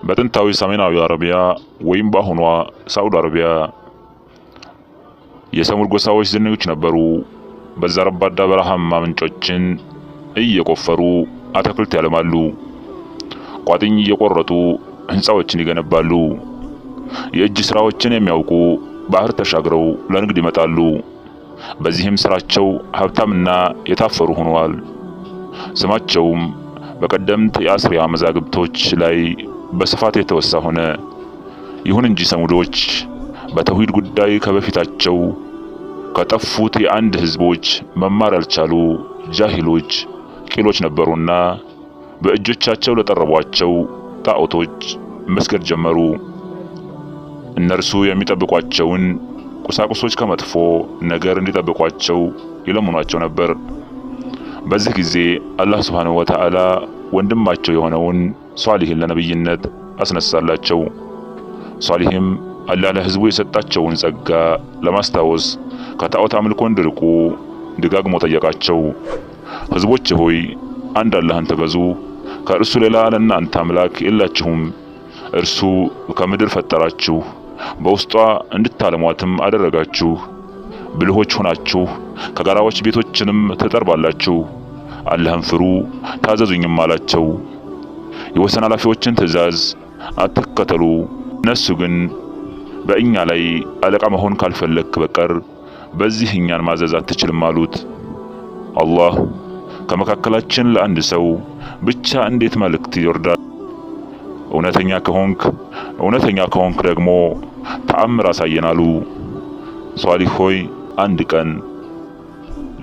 በጥንታዊ ሰሜናዊ አረቢያ ወይም በአሁኗ ሳዑዲ አረቢያ የሰሙድ ጎሳዎች ዝነኞች ነበሩ። በዛ ረባዳ በረሃማ ምንጮችን እየቆፈሩ አትክልት ያለማሉ። ቋጥኝ እየቆረጡ ህንጻዎችን ይገነባሉ። የእጅ ስራዎችን የሚያውቁ ባህር ተሻግረው ለንግድ ይመጣሉ። በዚህም ስራቸው ሀብታምና የታፈሩ ሆነዋል። ስማቸውም በቀደምት የአስሪያ መዛግብቶች ላይ በስፋት የተወሳ ሆነ። ይሁን እንጂ ሰሙዶች በተውሂድ ጉዳይ ከበፊታቸው ከጠፉት የአንድ ህዝቦች መማር ያልቻሉ ጃሂሎች ቂሎች ነበሩና በእጆቻቸው ለጠረቧቸው ጣዖቶች መስገድ ጀመሩ። እነርሱ የሚጠብቋቸውን ቁሳቁሶች ከመጥፎ ነገር እንዲጠብቋቸው ይለምኗቸው ነበር። በዚህ ጊዜ አላህ ሱብሓነሁ ወተዓላ ወንድማቸው የሆነውን ሷሊህን ለነብይነት አስነሳላቸው። ሷሊህም አላህ ለህዝቡ የሰጣቸውን ጸጋ ለማስታወስ ከጣዖት አምልኮ እንዲርቁ ደጋግሞ ጠየቃቸው። ህዝቦች ሆይ አንድ አላህን ተገዙ፣ ከእርሱ ሌላ ለእናንተ አምላክ የላችሁም። እርሱ ከምድር ፈጠራችሁ፣ በውስጧ እንድታለሟትም አደረጋችሁ። ብልሆች ሆናችሁ ከጋራዎች ቤቶችንም ትጠርባላችሁ። አላህን ፍሩ ታዘዙኝም አላቸው። የወሰን ኃላፊዎችን ትእዛዝ አትከተሉ፣ እነሱ ግን በእኛ ላይ አለቃ መሆን ካልፈለክ በቀር በዚህ እኛን ማዘዝ አትችልም አሉት። አላህ ከመካከላችን ለአንድ ሰው ብቻ እንዴት መልእክት ይወርዳል? እውነተኛ ከሆንክ ደግሞ ተአምር አሳየን አሉ። ሷሊህ ሆይ አንድ ቀን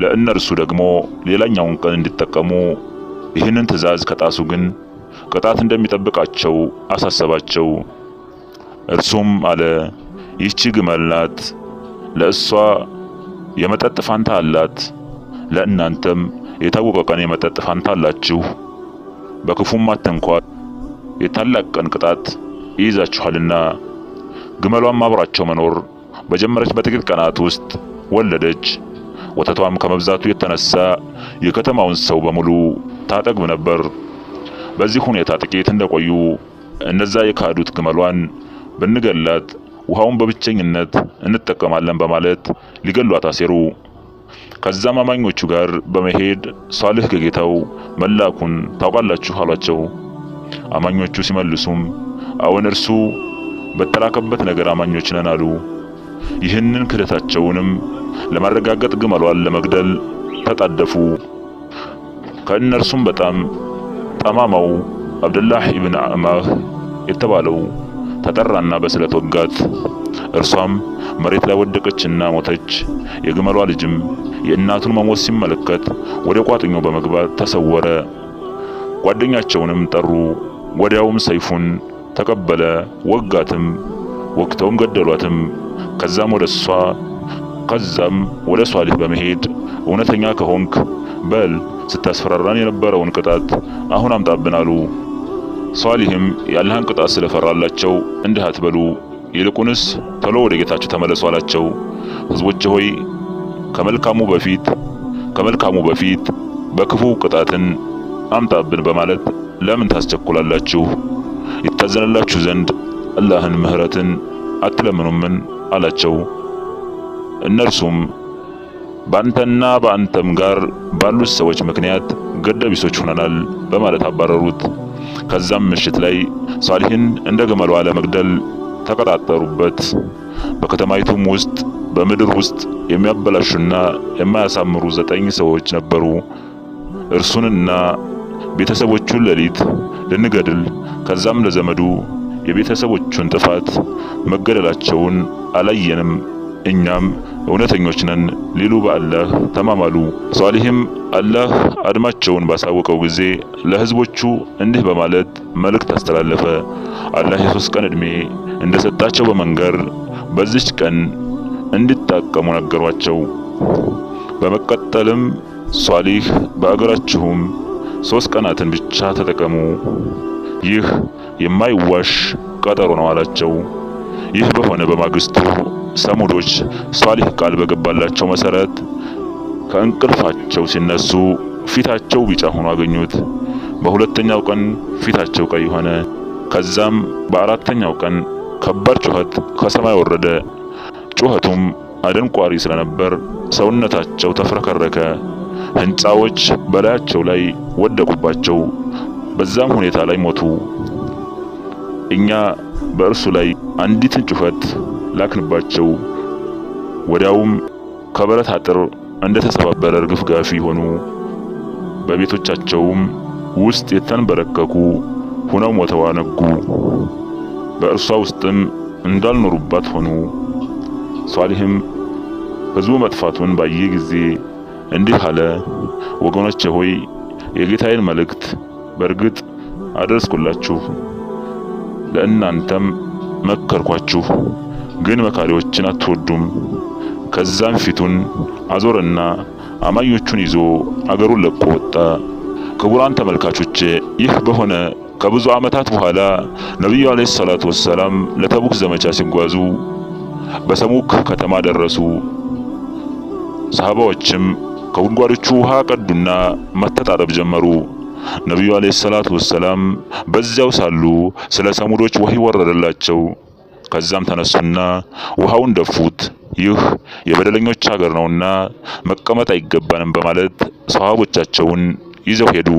ለእነርሱ ደግሞ ሌላኛውን ቀን እንዲጠቀሙ ይህንን ትእዛዝ ከጣሱ ግን ቅጣት እንደሚጠብቃቸው አሳሰባቸው። እርሱም አለ ይህች ግመል ናት፣ ለእሷ የመጠጥ ፋንታ አላት፣ ለእናንተም የታወቀ ቀን የመጠጥ ፋንታ አላችሁ። በክፉም አትንኳት፣ የታላቅ ቀን ቅጣት ይይዛችኋልና። ግመሏም አብራቸው መኖር በጀመረች በጥቂት ቀናት ውስጥ ወለደች። ወተቷም ከመብዛቱ የተነሳ የከተማውን ሰው በሙሉ ታጠግብ ነበር። በዚህ ሁኔታ ጥቂት እንደቆዩ እነዛ የካዱት ግመሏን ብንገላት ውሃውን በብቸኝነት እንጠቀማለን በማለት ሊገሏት አሴሩ። ከዛም አማኞቹ ጋር በመሄድ ሷሊህ ከጌታው መላኩን ታውቃላችሁ አሏቸው። አማኞቹ ሲመልሱም አዎን እርሱ በተላከበት ነገር አማኞች ነን አሉ። ይህንን ክህደታቸውንም ለማረጋገጥ ግመሏን ለመግደል ተጣደፉ። ከእነርሱም በጣም ጠማማው አብደላህ ኢብን አማህ የተባለው ተጠራና በስለት ወጋት። እርሷም መሬት ላይ ወደቀችና ሞተች። የግመሏ ልጅም የእናቱን መሞት ሲመለከት ወደ ቋጥኞ በመግባት ተሰወረ። ጓደኛቸውንም ጠሩ። ወዲያውም ሰይፉን ተቀበለ፣ ወጋትም። ወቅተውም ገደሏትም። ከዛም ወደ ሷሊህ በመሄድ እውነተኛ ከሆንክ በል ስታስፈራራን የነበረውን ቅጣት አሁን አምጣብን አሉ። ሷሊህም የአላህን ቅጣት ስለፈራላቸው እንዲህ አትበሉ፣ ይልቁንስ ቶሎ ወደ ጌታችሁ ተመለሱ አላቸው። ህዝቦች ሆይ ከመልካሙ በፊት በክፉ ቅጣትን አምጣብን በማለት ለምን ታስቸኩላላችሁ? ይታዘንላችሁ ዘንድ አላህን ምህረትን አትለምኑምን አላቸው። እነርሱም በአንተና በአንተም ጋር ባሉት ሰዎች ምክንያት ገደቢሶች ሆነናል በማለት አባረሩት። ከዛም ምሽት ላይ ሷሊህን እንደ ግመሏ ለመግደል ተቀጣጠሩበት። በከተማይቱም ውስጥ በምድር ውስጥ የሚያበላሹና የማያሳምሩ 9 ሰዎች ነበሩ። እርሱንና ቤተሰቦቹን ሌሊት ልንገድል ከዛም ለዘመዱ የቤተሰቦቹን ጥፋት መገደላቸውን አላየንም፣ እኛም እውነተኞች ነን ሊሉ በአላህ ተማማሉ። ሷሊህም አላህ አድማቸውን ባሳወቀው ጊዜ ለህዝቦቹ እንዲህ በማለት መልእክት አስተላለፈ። አላህ የ3 ቀን እድሜ እንደሰጣቸው በመንገር በዚች ቀን እንዲጣቀሙ ነገሯቸው። በመቀጠልም ሷሊህ በአገራችሁም 3 ቀናትን ብቻ ተጠቀሙ፣ ይህ የማይዋሽ ቀጠሮ ነው አላቸው። ይህ በሆነ በማግስቱ ሰሙዶች ሷሊህ ቃል በገባላቸው መሰረት ከእንቅልፋቸው ሲነሱ ፊታቸው ቢጫ ሆኖ አገኙት። በሁለተኛው ቀን ፊታቸው ቀይ ሆነ። ከዛም በአራተኛው ቀን ከባድ ጩኸት ከሰማይ ወረደ። ጩኸቱም አደንቋሪ ስለነበር ሰውነታቸው ተፍረከረከ። ህንጻዎች በላያቸው ላይ ወደቁባቸው። በዛም ሁኔታ ላይ ሞቱ። እኛ በእርሱ ላይ አንዲትን ጩኸት ላክንባቸው። ወዲያውም ከብረት አጥር እንደተሰባበረ እርግፍጋፊ ሆኑ። በቤቶቻቸውም ውስጥ የተንበረከኩ ሆነው ሞተው አነጉ። በእርሷ ውስጥም እንዳልኖሩባት ሆኑ። ሷሊህም ህዝቡ መጥፋቱን ባየ ጊዜ እንዲህ አለ፣ ወገኖቼ ሆይ የጌታዬን መልእክት በእርግጥ አደረስኩላችሁ፣ ለእናንተም መከርኳችሁ፣ ግን መካሪዎችን አትወዱም። ከዛም ፊቱን አዞረና አማኞቹን ይዞ አገሩን ለቆ ወጣ። ክቡራን ተመልካቾቼ፣ ይህ በሆነ ከብዙ ዓመታት በኋላ ነብዩ አለይሂ ሰላቱ ወሰላም ለተቡክ ዘመቻ ሲጓዙ በሰሙክ ከተማ ደረሱ። ሰሃባዎችም ከጉድጓዶቹ ውሃ ቀዱና መተጣጠብ ጀመሩ። ነብዩ አለይሂ ሰላቱ ወሰላም በዚያው ሳሉ ስለ ሰሙዶች ወህይ ወረደላቸው። ከዛም ተነሱና ውሃውን ደፉት። ይህ የበደለኞች ሀገር ነውና መቀመጥ አይገባንም በማለት ሰሃቦቻቸውን ይዘው ሄዱ።